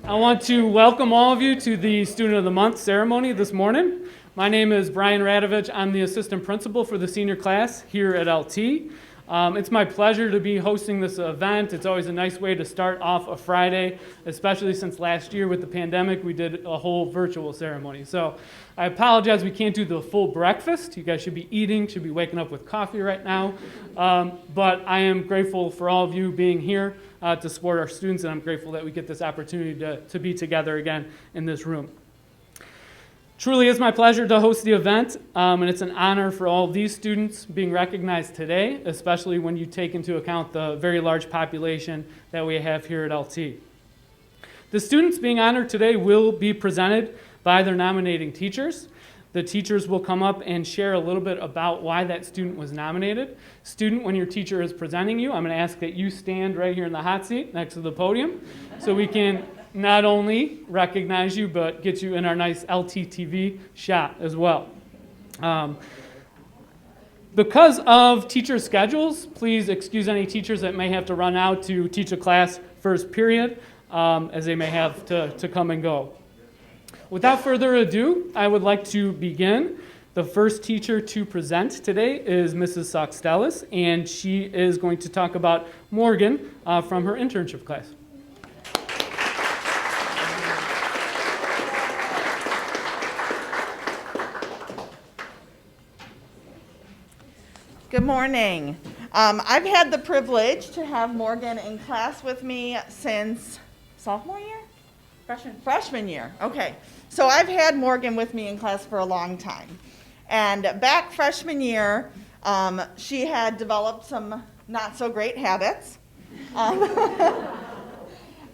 I want to welcome all of you to the Student of the Month ceremony this morning. My name is Brian Radovich. I'm the assistant principal for the senior class here at LT. It's my pleasure to be hosting this event. It's always a nice way to start off a Friday, especially since last year with the pandemic, we did a whole virtual ceremony. So I apologize we can't do the full breakfast. You guys should be eating, should be waking up with coffee right now. But I am grateful for all of you being here to support our students, and I'm grateful that we get this opportunity to be together again in this room. Truly is my pleasure to host the event, and it's an honor for all of these students being recognized today, especially when you take into account the very large population that we have here at LT. The students being honored today will be presented by their nominating teachers. The teachers will come up and share a little bit about why that student was nominated. Student, when your teacher is presenting you, I'm going to ask that you stand right here in the hot seat next to the podium so we can not only recognize you, but get you in our nice LTTV shot as well. Because of teacher schedules, please excuse any teachers that may have to run out to teach a class first period, as they may have to come and go. Without further ado, I would like to begin. The first teacher to present today is Mrs. Soxtelis, and she is going to talk about Morgan from her internship class. Good morning. I've had the privilege to have Morgan in class with me since sophomore year? Freshman year, okay. So I've had Morgan with me in class for a long time. And back freshman year, she had developed some not so great habits.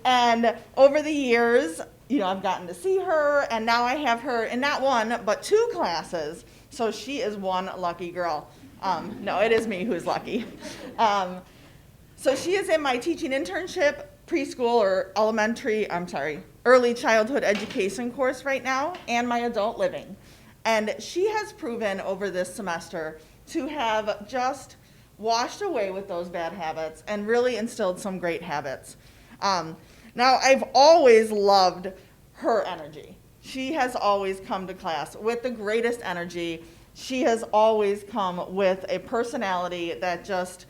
And over the years, I've gotten to see her, and now I have her in not one, but two classes. So she is one lucky girl. No, it is me who's lucky. So she is in my teaching internship, preschool or early childhood education course right now, and my adult living. And she has proven over this semester to have just washed away with those bad habits and really instilled some great habits. Now, I've always loved her energy. She has always come to class with the greatest energy. She has always come with a personality that just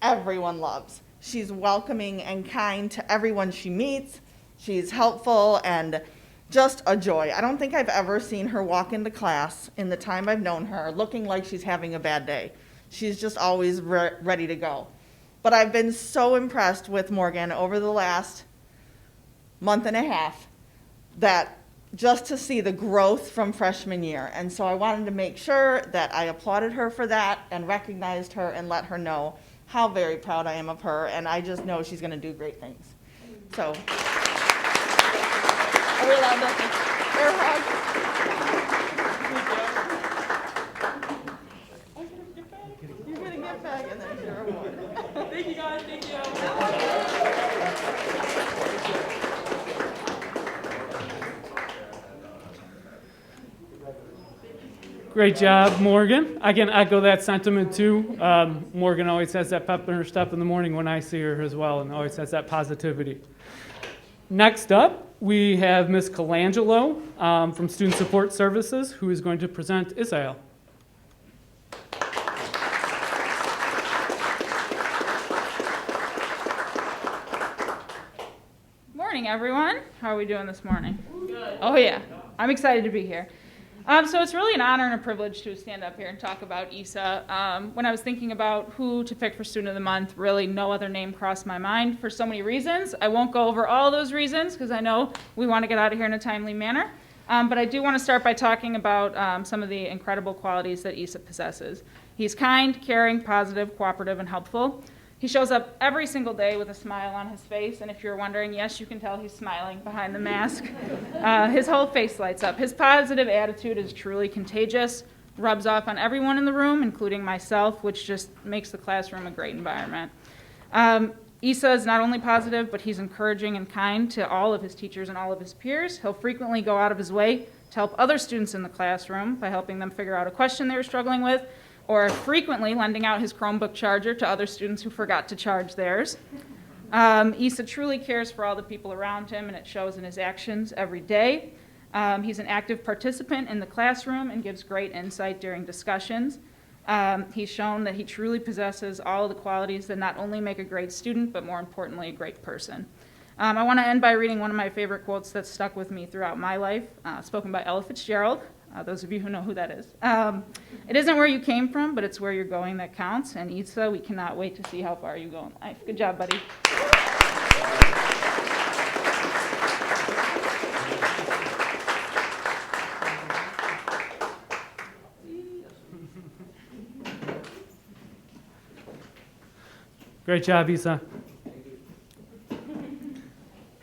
everyone loves. She's welcoming and kind to everyone she meets. She's helpful and just a joy. I don't think I've ever seen her walk into class in the time I've known her looking like she's having a bad day. She's just always ready to go. But I've been so impressed with Morgan over the last month and a half that just to see the growth from freshman year. And so I wanted to make sure that I applauded her for that and recognized her and let her know how very proud I am of her. And I just know she's going to do great things. So, are we allowed to air hug? You're going to get back and then share a award. Thank you guys, thank you. Great job, Morgan. I can echo that sentiment too. Morgan always has that pep in her step in the morning when I see her as well, and always has that positivity. Next up, we have Ms. Colangelo from Student Support Services, who is going to present Isael. Morning, everyone. How are we doing this morning? Good. Oh, yeah. I'm excited to be here. So it's really an honor and a privilege to stand up here and talk about Isa. When I was thinking about who to pick for Student of the Month, really no other name crossed my mind for so many reasons. I won't go over all those reasons because I know we want to get out of here in a timely manner. But I do want to start by talking about some of the incredible qualities that Isa possesses. He's kind, caring, positive, cooperative, and helpful. He shows up every single day with a smile on his face, and if you're wondering, yes, you can tell he's smiling behind the mask. His whole face lights up. His positive attitude is truly contagious, rubs off on everyone in the room, including myself, which just makes the classroom a great environment. Isa is not only positive, but he's encouraging and kind to all of his teachers and all of his peers. He'll frequently go out of his way to help other students in the classroom by helping them figure out a question they were struggling with, or frequently lending out his Chromebook charger to other students who forgot to charge theirs. Issa truly cares for all the people around him, and it shows in his actions every day. He's an active participant in the classroom and gives great insight during discussions. He's shown that he truly possesses all of the qualities that not only make a great student, but more importantly, a great person. I want to end by reading one of my favorite quotes that stuck with me throughout my life, spoken by Ella Fitzgerald. Those of you who know who that is. It isn't where you came from, but it's where you're going that counts. And Issa, we cannot wait to see how far you go in life. Good job, buddy. Great job, Issa.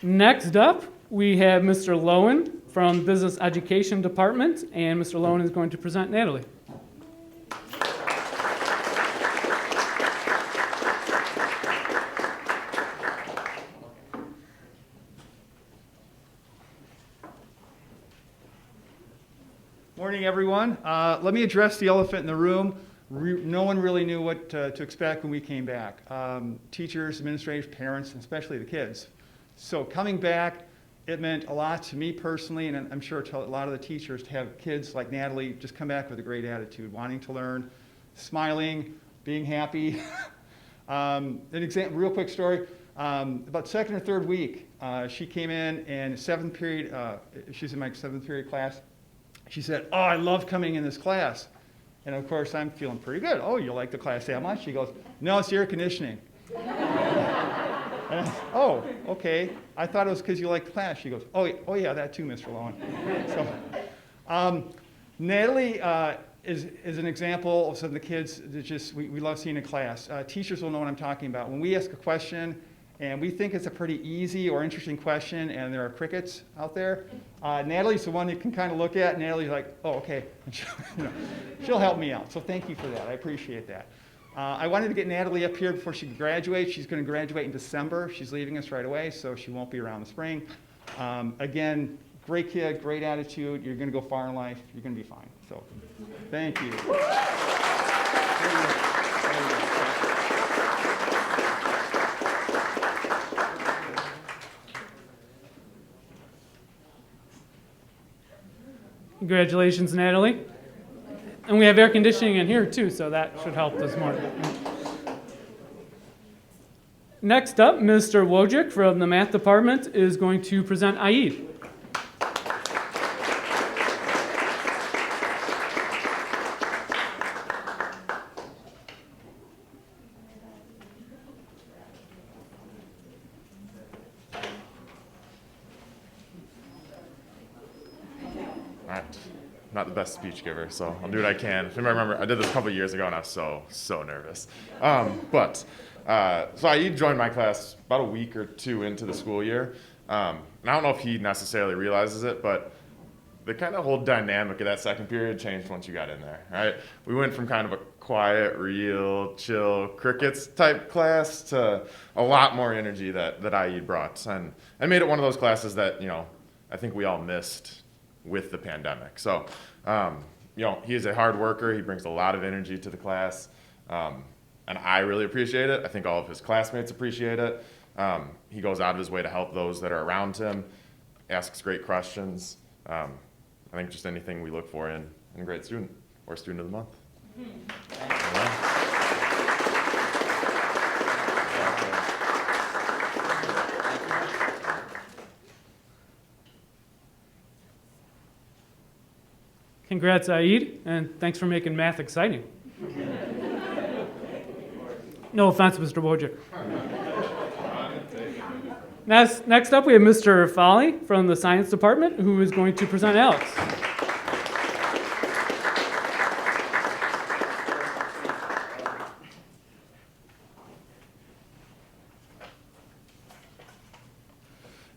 Next up, we have Mr. Lowen from Business Education Department, and Mr. Lowen is going to present Natalie. Morning, everyone. Let me address the elephant in the room. No one really knew what to expect when we came back. Teachers, administrators, parents, and especially the kids. So coming back, it meant a lot to me personally, and I'm sure to a lot of the teachers, to have kids like Natalie just come back with a great attitude, wanting to learn, smiling, being happy. Real quick story. About second or third week, she came in seventh period, she's in my seventh period class. She said, "Oh, I love coming in this class." And of course, I'm feeling pretty good. "Oh, you like the class that much?" She goes, "No, it's the air conditioning." And "Oh, okay. I thought it was because you like the class." She goes, oh yeah, that too, Mr. Lowen." So, Natalie is an example of some of the kids that we love seeing in class. Teachers will know what I'm talking about. When we ask a question and we think it's a pretty easy or interesting question and there are crickets out there, Natalie's the one you can kind of look at. Natalie's like, "Oh, okay." And she'll help me out. So thank you for that. I appreciate that. I wanted to get Natalie up here before she graduates. She's going to graduate in December. She's leaving us right away, so she won't be around in the spring. Again, great kid, great attitude. You're going to go far in life. You're going to be fine. So thank you. Congratulations, Natalie. And we have air conditioning in here too, so that should help this morning. Next up, Mr. Wojcik from the math department is going to present Aid. Not the best speech giver, so I'll do what I can. If you remember, I did this a couple of years ago, and I was so nervous. So Aid joined my class about a week or two into the school year. And I don't know if he necessarily realizes it, but the kind of whole dynamic of that second period changed once you got in there, right? We went from kind of a quiet, real, chill, crickets type class to a lot more energy that Aid brought, and made it one of those classes that, I think we all missed with the pandemic. So, he is a hard worker. He brings a lot of energy to the class, and I really appreciate it. I think all of his classmates appreciate it. He goes out of his way to help those that are around him, asks great questions. I think just anything we look for in a great student or student of the month. Congrats, Aid, and thanks for making math exciting. No offense, Mr. Wojcik. Next up, we have Mr. Foley from the science department, who is going to present Alex.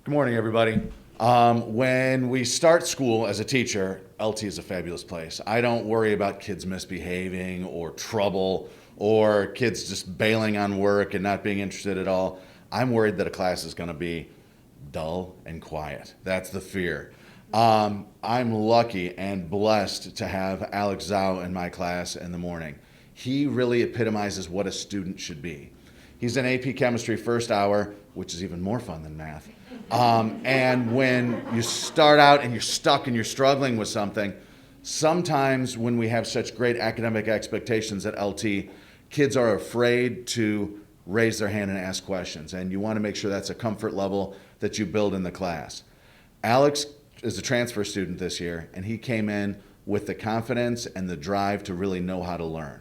Good morning, everybody. When we start school as a teacher, LT is a fabulous place. I don't worry about kids misbehaving or trouble or kids just bailing on work and not being interested at all. I'm worried that a class is going to be dull and quiet. That's the fear. I'm lucky and blessed to have Alex Zhao in my class in the morning. He really epitomizes what a student should be. He's in AP Chemistry first hour, which is even more fun than math. And when you start out and you're stuck and you're struggling with something, sometimes when we have such great academic expectations at LT, kids are afraid to raise their hand and ask questions. And you want to make sure that's a comfort level that you build in the class. Alex is a transfer student this year, and he came in with the confidence and the drive to really know how to learn.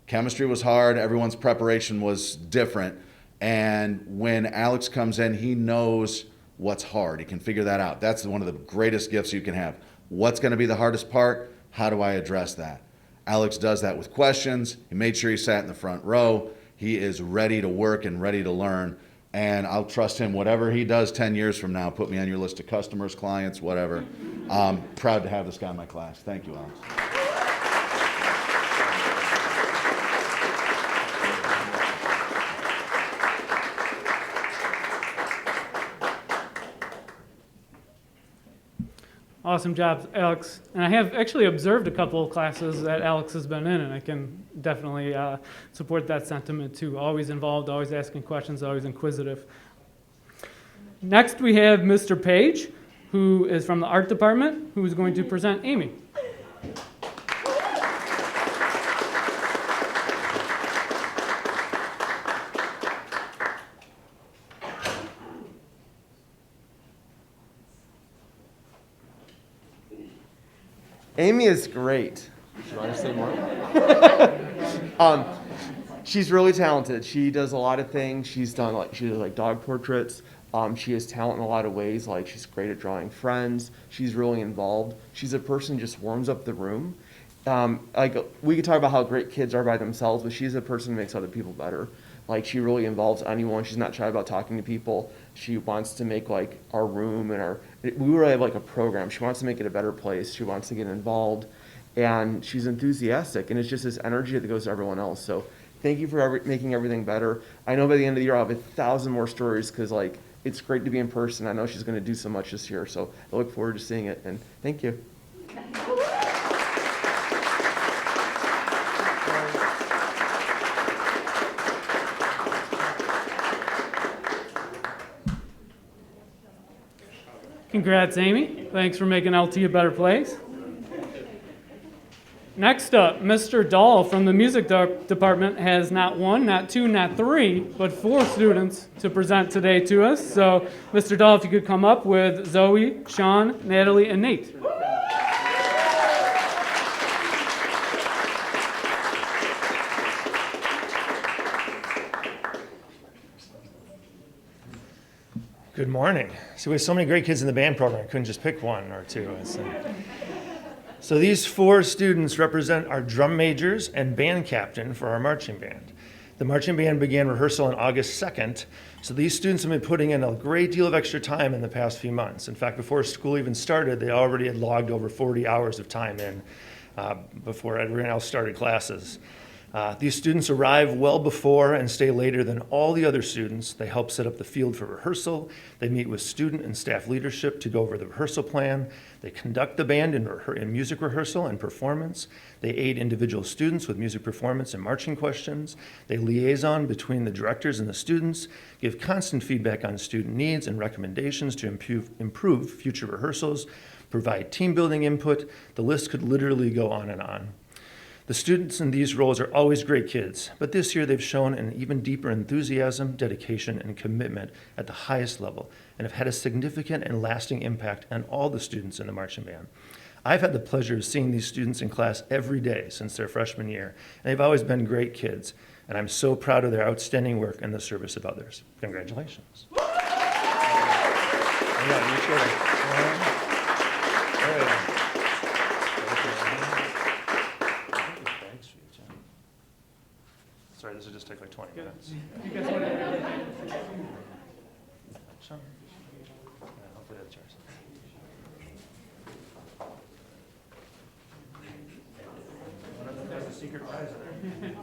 Chemistry was hard, everyone's preparation was different, and when Alex comes in, he knows what's hard. He can figure that out. That's one of the greatest gifts you can have. What's going to be the hardest part? How do I address that? Alex does that with questions. He made sure he sat in the front row. He is ready to work and ready to learn. And I'll trust him. Whatever he does 10 years from now, put me on your list of customers, clients, whatever. I'm proud to have this guy in my class. Thank you, Alex. Awesome job, Alex. And I have actually observed a couple of classes that Alex has been in, and I can definitely support that sentiment too. Always involved, always asking questions, always inquisitive. Next, we have Mr. Page, who is from the art department, who is going to present Amy. Amy is great. Should I say more? She's really talented. She does a lot of things. She does dog portraits. She has talent in a lot of ways. Like she's great at drawing friends. She's really involved. She's a person who just warms up the room. We could talk about how great kids are by themselves, but she's a person who makes other people better. Like she really involves anyone. She's not shy about talking to people. She wants to make like our room and we really have like a program. She wants to make it a better place. She wants to get involved, and she's enthusiastic. And it's just this energy that goes to everyone else. So thank you for making everything better. I know by the end of the year I'll have 1,000 more stories because like it's great to be in person. I know she's going to do so much this year. So I look forward to seeing it. And thank you. Congrats, Amy. Thanks for making LT a better place. Next up, Mr. Dahl from the music department has not one, not two, not three, but 4 students to present today to us. So, Mr. Dahl, if you could come up with Zoe, Sean, Natalie, and Nate. Good morning. So we have so many great kids in the band program, I couldn't just pick one or two. So these 4 students represent our drum majors and band captain for our marching band. The marching band began rehearsal on August 2nd, so these students have been putting in a great deal of extra time in the past few months. In fact, before school even started, they already had logged over 40 hours of time in before everyone else started classes. These students arrive well before and stay later than all the other students. They help set up the field for rehearsal. They meet with student and staff leadership to go over the rehearsal plan. They conduct the band in music rehearsal and performance. They aid individual students with music performance and marching questions. They liaison between the directors and the students, give constant feedback on student needs and recommendations to improve future rehearsals, provide team building input. The list could literally go on and on. The students in these roles are always great kids, but this year they've shown an even deeper enthusiasm, dedication, and commitment at the highest level, and have had a significant and lasting impact on all the students in the marching band. I've had the pleasure of seeing these students in class every day since their freshman year, and they've always been great kids, and I'm so proud of their outstanding work in the service of others. Congratulations. Sorry, this will just take like 20 minutes. Sure. Yeah, hopefully that chairs. One of them has a secret prize in there.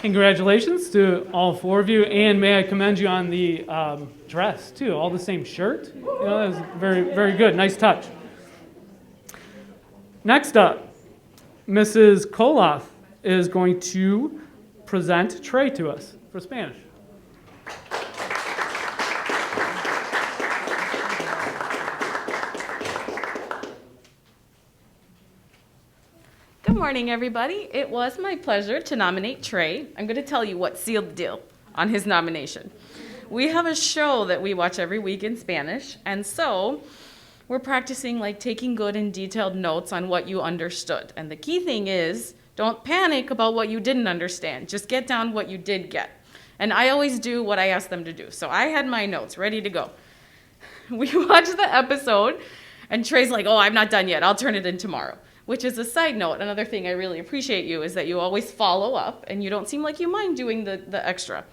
Congratulations to all four of you, and may I commend you on the dress too, all the same shirt. You know, that was very, very good, nice touch. Next up, Mrs. Koloff is going to present Trey to us for Spanish. Good morning, everybody. It was my pleasure to nominate Trey. I'm going to tell you what sealed the deal on his nomination. We have a show that we watch every week in Spanish, and so we're practicing like taking good and detailed notes on what you understood. And the key thing is, don't panic about what you didn't understand. Just get down what you did get. And I always do what I ask them to do. So I had my notes ready to go. We watched the episode, and Trey's like, oh, I'm not done yet. I'll turn it in tomorrow. Which is a side note. Another thing I really appreciate you is that you always follow up, and you don't seem like you mind doing the extra.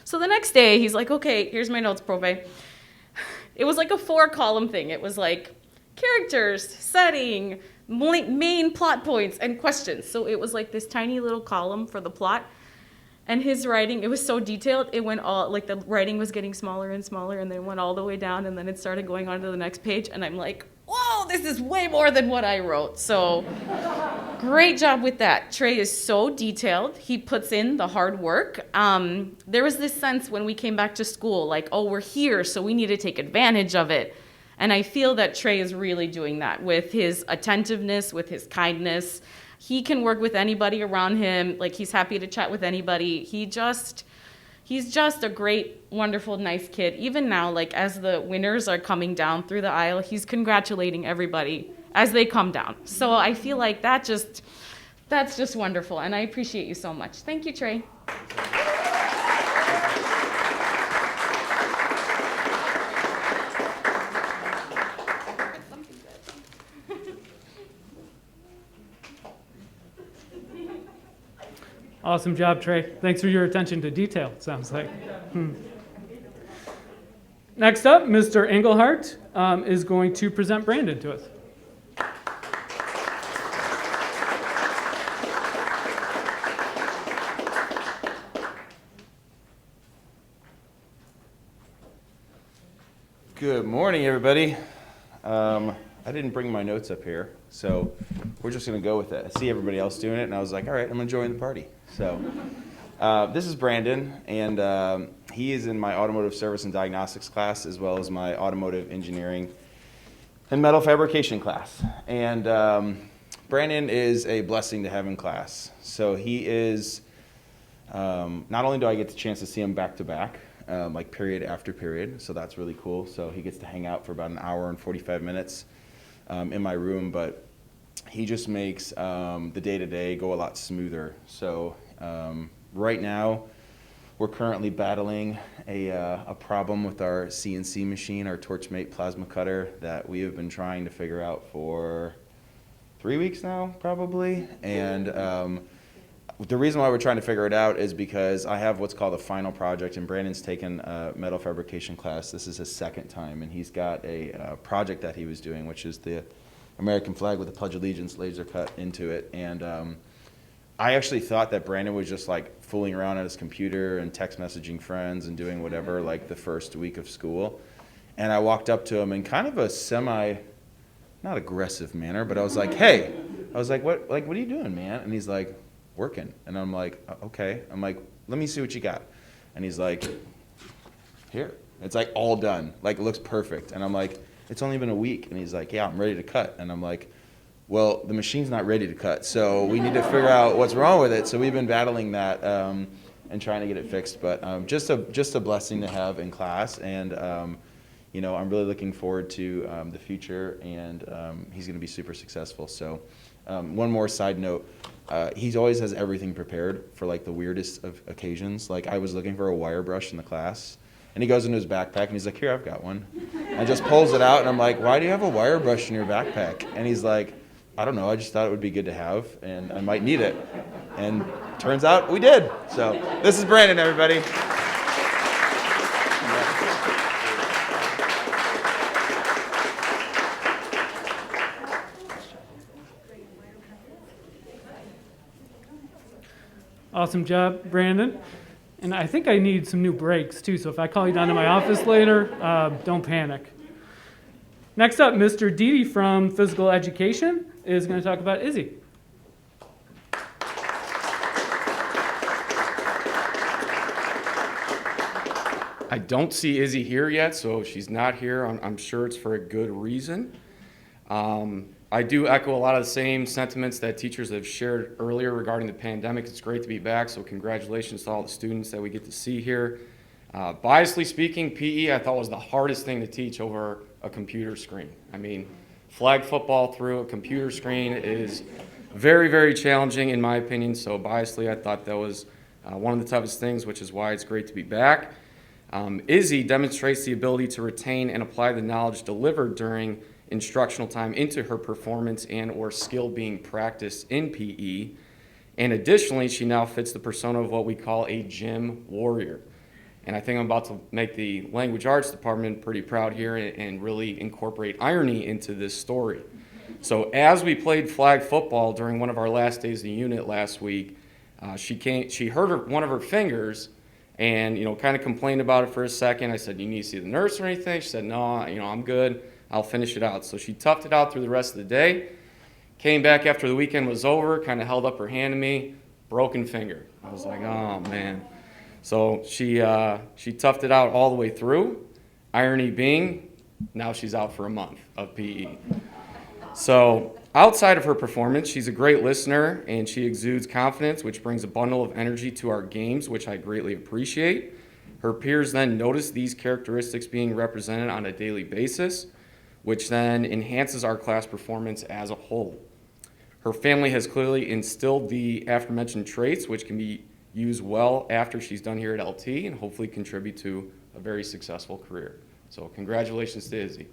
So the next day, he's like, okay, here's my notes, profe. It was like a 4-column thing. It was like characters, setting, main plot points, and questions. So it was like this tiny little column for the plot. And his writing, it was so detailed, it went all, like the writing was getting smaller and smaller, and then it went all the way down, and then it started going on to the next page, and I'm like, whoa, this is way more than what I wrote. So great job with that. Trey is so detailed. He puts in the hard work. There was this sense when we came back to school, like, oh, we're here, so we need to take advantage of it. And I feel that Trey is really doing that with his attentiveness, with his kindness. He can work with anybody around him. Like, he's happy to chat with anybody. He's just a great, wonderful, nice kid. Even now, like, as the winners are coming down through the aisle, he's congratulating everybody as they come down. So I feel like that's just wonderful, and I appreciate you so much. Thank you, Trey. Awesome job, Trey. Thanks for your attention to detail, it sounds like. Next up, Mr. Engelhardt is going to present Brandon to us. Good morning, everybody. I didn't bring my notes up here, so we're just going to go with it. I see everybody else doing it, and I was like, all right, I'm going to join the party. So this is Brandon, and he is in my automotive service and diagnostics class, as well as my automotive engineering and metal fabrication class. And Brandon is a blessing to have in class. So he is, not only do I get the chance to see him back to back, like period after period, so that's really cool. So he gets to hang out for about an hour and 45 minutes in my room, but he just makes the day-to-day go a lot smoother. So right now, we're currently battling a problem with our CNC machine, our Torchmate plasma cutter, that we have been trying to figure out for 3 weeks now, probably. And the reason why we're trying to figure it out is because I have what's called a final project, and Brandon's taken a metal fabrication class. This is his second time, and he's got a project that he was doing, which is the American flag with the Pledge of Allegiance laser cut into it. And I actually thought that Brandon was just like fooling around on his computer and text messaging friends and doing whatever like the first week of school. And I walked up to him in kind of a not aggressive manner, but I was like, hey, what are you doing, man? And he's like, working. And I'm like, okay. I'm like, let me see what you got. And he's like, here. It's like all done. Like, it looks perfect. And I'm like, it's only been a week. And he's like, yeah, I'm ready to cut. And I'm like, well, the machine's not ready to cut, so we need to figure out what's wrong with it. So we've been battling that and trying to get it fixed. But just a blessing to have in class. And, I'm really looking forward to the future. And he's going to be super successful. So one more side note. He always has everything prepared for like the weirdest of occasions. Like I was looking for a wire brush in the class, and he goes into his backpack and he's like, here, I've got one. And just pulls it out, and I'm like, why do you have a wire brush in your backpack? And he's like, I don't know, I just thought it would be good to have, and I might need it. And turns out we did. So this is Brandon, everybody. Awesome job, Brandon. And I think I need some new brakes too, so if I call you down to my office later, don't panic. Next up, Mr. Dede from Physical Education is going to talk about Izzy. I don't see Izzy here yet, so if she's not here, I'm sure it's for a good reason. I do echo a lot of the same sentiments that teachers have shared earlier regarding the pandemic. It's great to be back, so congratulations to all the students that we get to see here. Biasly speaking, PE I thought was the hardest thing to teach over a computer screen. I mean, flag football through a computer screen is very, very challenging in my opinion, so biasly I thought that was one of the toughest things, which is why it's great to be back. Izzy demonstrates the ability to retain and apply the knowledge delivered during instructional time into her performance and or skill being practiced in PE. And additionally, she now fits the persona of what we call a gym warrior. And I think I'm about to make the language arts department pretty proud here and really incorporate irony into this story. So as we played flag football during one of our last days of the unit last week, she hurt one of her fingers and kind of complained about it for a second. I said, "You need to see the nurse or anything?" She said, "No, I'm good. I'll finish it out." So she toughed it out through the rest of the day, came back after the weekend was over, kind of held up her hand to me, broken finger. I was like, oh man. So she toughed it out all the way through. Irony being, now she's out for a month of PE. So outside of her performance, she's a great listener and she exudes confidence, which brings a bundle of energy to our games, which I greatly appreciate. Her peers then notice these characteristics being represented on a daily basis, which then enhances our class performance as a whole. Her family has clearly instilled the aforementioned traits, which can be used well after she's done here at LT and hopefully contribute to a very successful career. So congratulations to Izzy.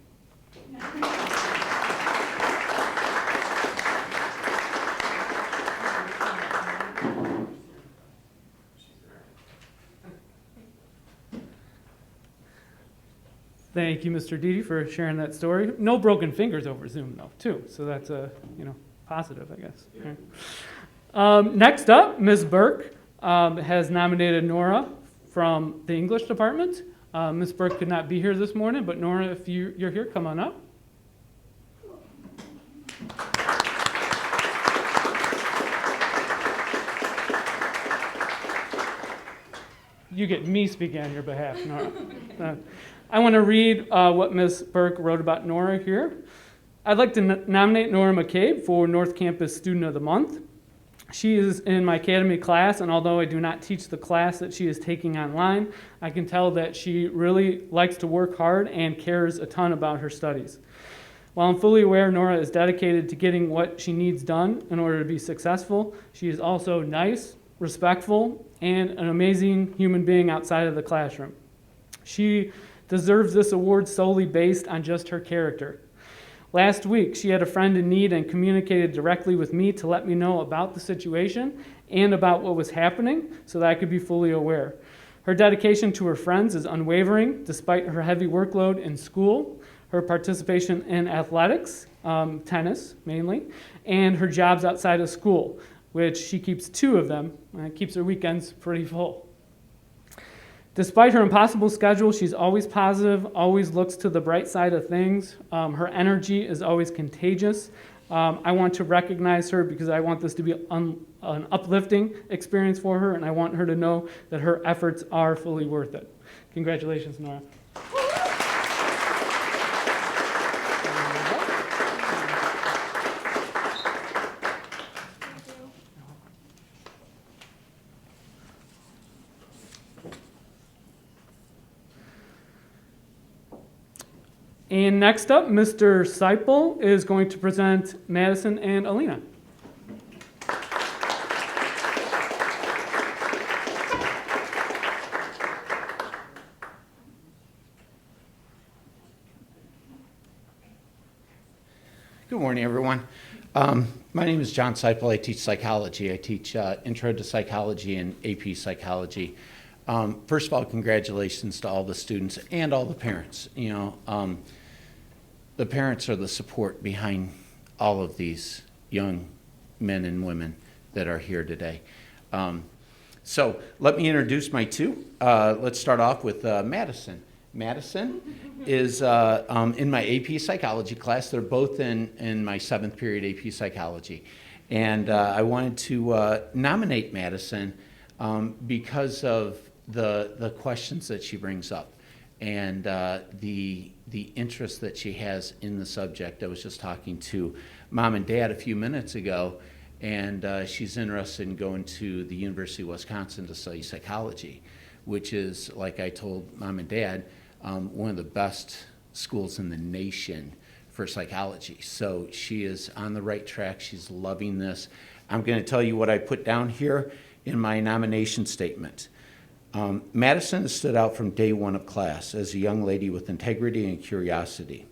Thank you, Mr. Dede, for sharing that story. No broken fingers over Zoom, though, too. So that's a positive, I guess. Yeah. Next up, Ms. Burke has nominated Nora from the English department. Ms. Burke could not be here this morning, but Nora, if you're here, come on up. You get me speaking on your behalf, Nora. I want to read what Ms. Burke wrote about Nora here. I'd like to nominate Nora McCabe for North Campus Student of the Month. She is in my academy class, and although I do not teach the class that she is taking online, I can tell that she really likes to work hard and cares a ton about her studies. While I'm fully aware Nora is dedicated to getting what she needs done in order to be successful, she is also nice, respectful, and an amazing human being outside of the classroom. She deserves this award solely based on just her character. Last week, she had a friend in need and communicated directly with me to let me know about the situation and about what was happening so that I could be fully aware. Her dedication to her friends is unwavering despite her heavy workload in school, her participation in athletics, tennis mainly, and her jobs outside of school, which she keeps 2 of them, and keeps her weekends pretty full. Despite her impossible schedule, she's always positive, always looks to the bright side of things. Her energy is always contagious. I want to recognize her because I want this to be an uplifting experience for her, and I want her to know that her efforts are fully worth it. Congratulations, Nora. And next up, Mr. Seipel is going to present Madison and Alina. Good morning, everyone. My name is John Seipel. I teach psychology. I teach Intro to Psychology and AP Psychology. First of all, congratulations to all the students and all the parents. The parents are the support behind all of these young men and women that are here today. So let me introduce my two. Let's start off with Madison. Madison is in my AP Psychology class. They're both in my 7th period AP Psychology. And I wanted to nominate Madison because of the questions that she brings up and the interest that she has in the subject. I was just talking to Mom and Dad a few minutes ago, and she's interested in going to the University of Wisconsin to study psychology, which is, like I told Mom and Dad, one of the best schools in the nation for psychology. So she is on the right track. She's loving this. I'm going to tell you what I put down here in my nomination statement. Madison has stood out from day one of class as a young lady with integrity and curiosity.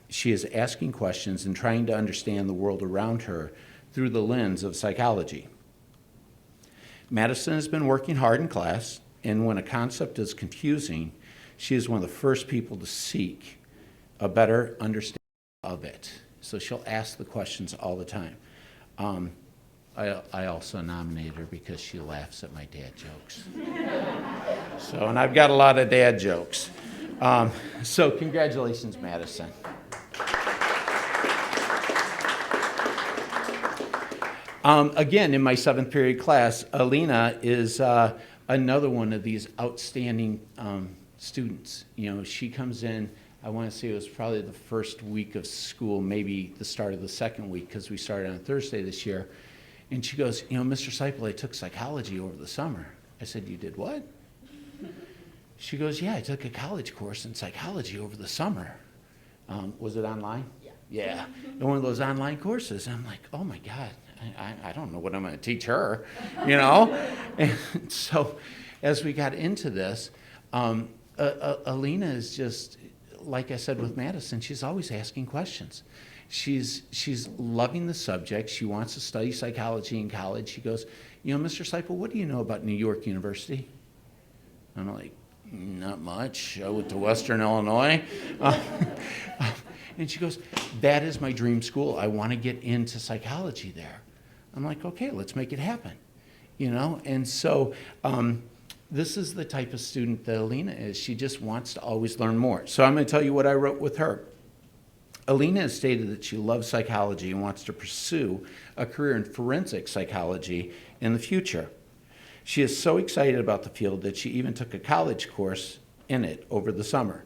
She is asking questions and trying to understand the world around her through the lens of psychology. Madison has been working hard in class, and when a concept is confusing, she is one of the first people to seek a better understanding of it. So she'll ask the questions all the time. I also nominated her because she laughs at my dad jokes. So, and I've got a lot of dad jokes. So congratulations, Madison. Again, in my 7th period class, Alina is another one of these outstanding students. You know, she comes in, I want to say it was probably the first week of school, maybe the start of the second week, because we started on Thursday this year. And she goes, you know, Mr. Seipel, I took psychology over the summer. I said, you did what? She goes, yeah, I took a college course in psychology over the summer. Was it online? Yeah. Yeah, and one of those online courses. And I'm like, oh my God, I don't know what I'm going to teach her, you know? And so as we got into this, Alina is just, like I said with Madison, she's always asking questions. She's loving the subject. She wants to study psychology in college. She goes, you know, Mr. Seipel, what do you know about New York University? I'm like, not much. I went to Western Illinois. And she goes, that is my dream school. I want to get into psychology there. I'm like, okay, let's make it happen. You know, and so this is the type of student that Alina is. She just wants to always learn more. So I'm going to tell you what I wrote with her. Alina has stated that she loves psychology and wants to pursue a career in forensic psychology in the future. She is so excited about the field that she even took a college course in it over the summer.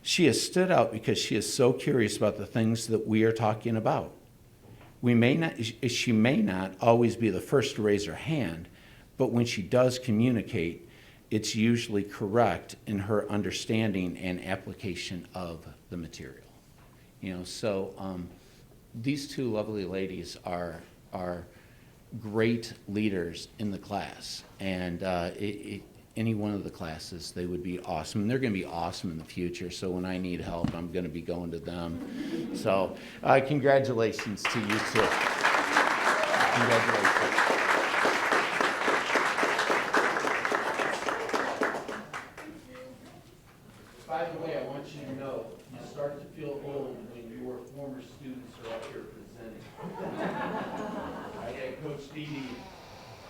She has stood out because she is so curious about the things that we are talking about. She may not always be the first to raise her hand, but when she does communicate, it's usually correct in her understanding and application of the material. You know, so these two lovely ladies are great leaders in the class, and any one of the classes, they would be awesome. And they're going to be awesome in the future, so when I need help, I'm going to be going to them. So congratulations to you two. Congratulations. By the way, I want you to know, you start to feel old when your former students are up here presenting. I had Coach Dede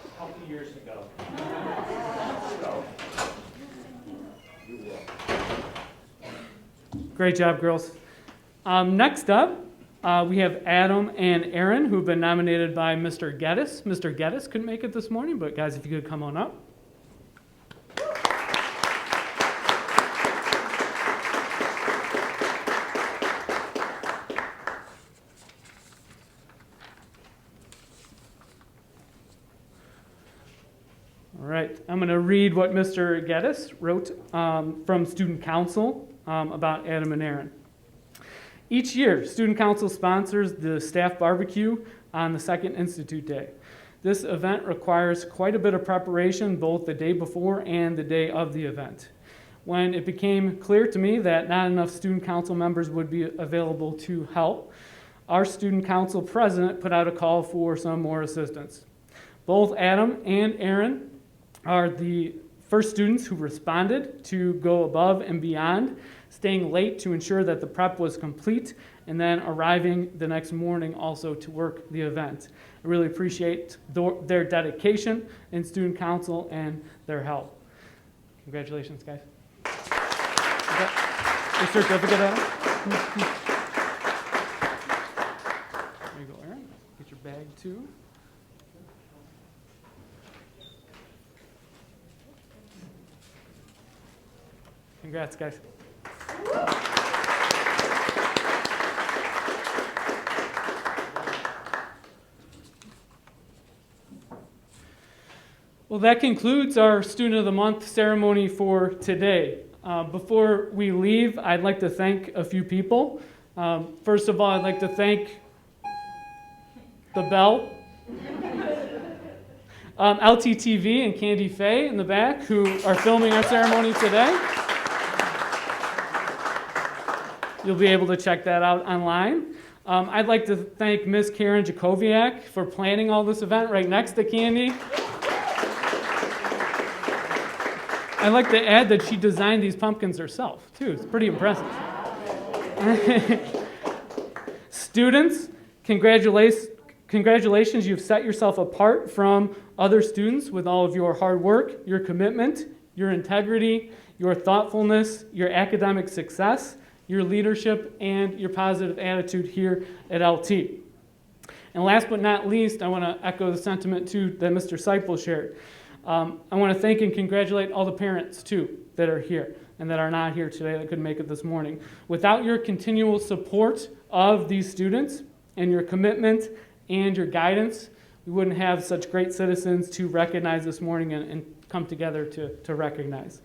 a couple years ago. So, Great job, girls. Next up, we have Adam and Aaron, who've been nominated by Mr. Geddes. Mr. Geddes couldn't make it this morning, but guys, if you could come on up. All right, I'm going to read what Mr. Geddes wrote from Student Council about Adam and Aaron. Each year, Student Council sponsors the staff barbecue on the second Institute Day. This event requires quite a bit of preparation both the day before and the day of the event. When it became clear to me that not enough Student Council members would be available to help, our Student Council president put out a call for some more assistance. Both Adam and Aaron are the first students who responded to go above and beyond staying late to ensure that the prep was complete, and then arriving the next morning also to work the event. I really appreciate their dedication and student council and their help. Congratulations, guys. Your certificate, Adam? There you go, Aaron. Get your bag, too. Congrats, guys. Well, that concludes our Student of the Month ceremony for today. Before we leave, I'd like to thank a few people. First of all, I'd like to thank the Bell, LTTV and Candy Faye in the back who are filming our ceremony today. You'll be able to check that out online. I'd like to thank Miss Karen Jacoviak for planning all this event right next to Candy. I'd like to add that she designed these pumpkins herself, too. It's pretty impressive. Students, congratulations. You've set yourself apart from other students with all of your hard work, your commitment, your integrity, your thoughtfulness, your academic success, your leadership, and your positive attitude here at LT. And last but not least, I want to echo the sentiment, too, that Mr. Seipel shared. I want to thank and congratulate all the parents, too, that are here and that are not here today that couldn't make it this morning. Without your continual support of these students and your commitment and your guidance, we wouldn't have such great citizens to recognize this morning and come together to recognize.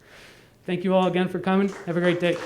Thank you all again for coming. Have a great day.